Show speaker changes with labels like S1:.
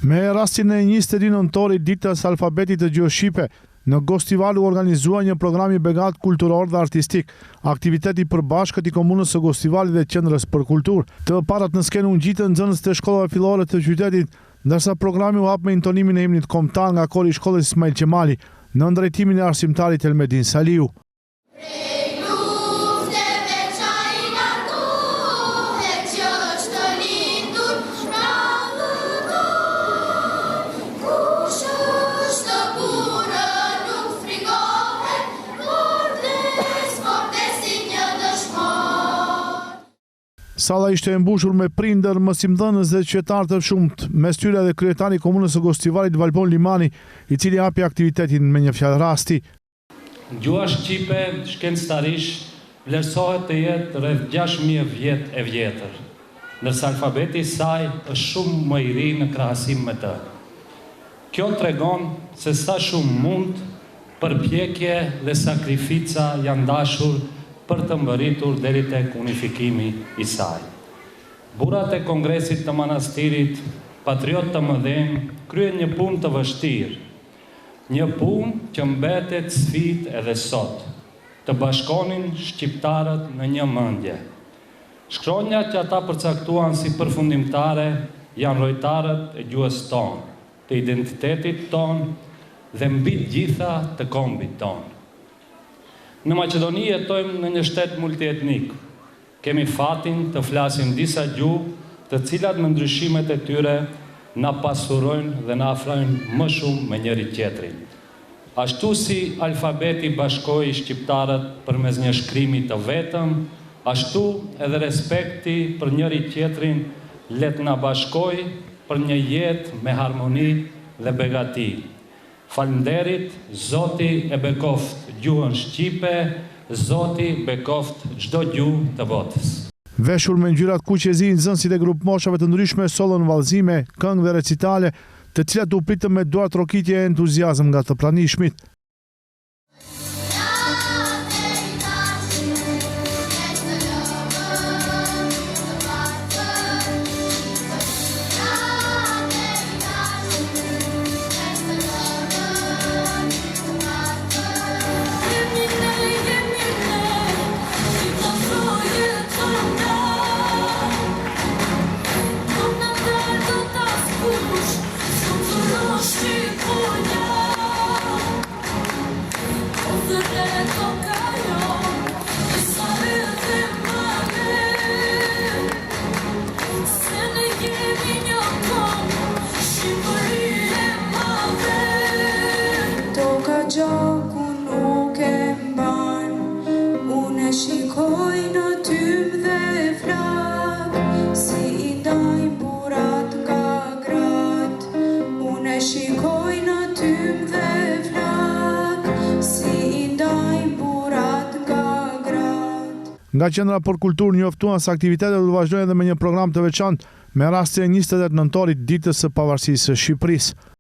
S1: Me rastin e 22 nëntorit ditës alfabetit të gjuhës shqipe, në Gostival u organizua një program i begat kulturor dhe artistik, aktiviteti përbashkët i komunës së Gostivalit dhe qendrës për kulturë. Të parat në skenë u ngjitën nxënës të shkollave fillore të qytetit, ndërsa programi u hap me intonimin e himnit kombëtar nga kori i shkollës Ismail Qemali në drejtimin e arsimtarit Elmedin Saliu. Salla ishte e mbushur me prindër, mësimdhënës dhe qytetarë të shumtë, mes tyre dhe kryetari i komunës së Gostivalit Valbon Limani, i cili hapi aktivitetin me një fjalë rasti.
S2: Gjuha shqipe shkencëtarisht vlerësohet të jetë rreth 6000 vjet e vjetër, ndërsa alfabeti i saj është shumë më i ri në krahasim me të. Kjo tregon se sa shumë mund, përpjekje dhe sakrifica janë dashur për të mbërritur deri tek unifikimi i saj. Burrat e Kongresit të Manastirit, patriot të mëdhenj, kryen një punë të vështirë, një punë që mbetet sfidë edhe sot, të bashkonin shqiptarët në një mendje. Shkronjat që ata përcaktuan si përfundimtare janë rojtarët e gjuhës tonë, të identitetit tonë dhe mbi të gjitha të kombit tonë. Në Maqedoni jetojmë në një shtet multietnik. Kemi fatin të flasim disa gjuhë të cilat me ndryshimet e tyre na pasurojnë dhe na afrojnë më shumë me njëri tjetrin. Ashtu si alfabeti bashkoi shqiptarët përmes një shkrimi të vetëm, ashtu edhe respekti për njëri tjetrin let na bashkoj për një jetë me harmoni dhe begati. Falënderit, Zoti e bekoft gjuhën shqipe, Zoti bekoft çdo gjuhë të botës.
S1: Veshur me ngjyrat kuqezi, nxënësit e grup moshave të ndryshme sollën vallëzime, këngë dhe recitale, të cilat u pritën me duar trokitje e entuziazëm nga të pranishmit.
S3: Gjoku nuk e mban, unë shikoj në tymë dhe flak, si i ndajnë burat nga grat, unë shikoj në tymë dhe flak, si i ndajnë burat nga grat.
S1: Nga Qendra për Kulturë njoftuan se aktivitetet do të vazhdojnë edhe me një program të veçantë me rastin e 28 nëntorit ditës së pavarësisë së Shqipërisë.